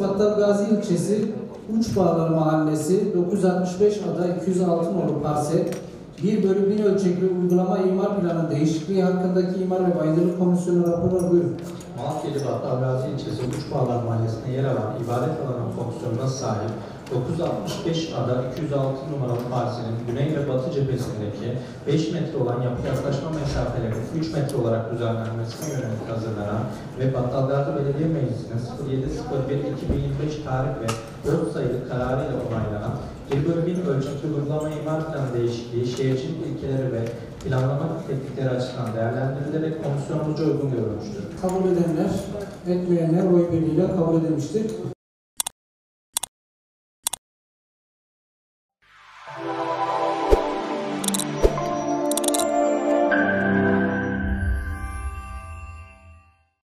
Battalgazi ilçesi Uçbağlar Mahallesi 965 ada 206 nolu parsel 1/1000 ölçekli uygulama imar planı değişikliği hakkındaki İmar ve Bayındırlık Komisyonu raporu buyurun. Malatya'da Battalgazi ilçesi Uçbağlar Mahallesi'nde yer alan ibadet alanı fonksiyonuna sahip 965 ada 206 numaralı parselin güney ve batı cephesindeki 5 metre olan yapı yaklaşma mesafelerinin 3 metre olarak düzenlenmesine yönelik hazırlanan ve Battalgazi Belediye Meclisi'nin 07.01.2025 tarih ve 4 sayılı kararıyla onaylanan 1/1000 ölçekli uygulama imar planı değişikliği şehircilik ilkeleri ve planlama teknikleri açısından değerlendirilerek komisyonumuzca uygun görülmüştür. Kabul edenler, etmeyenler oy birliğiyle kabul edilmiştir.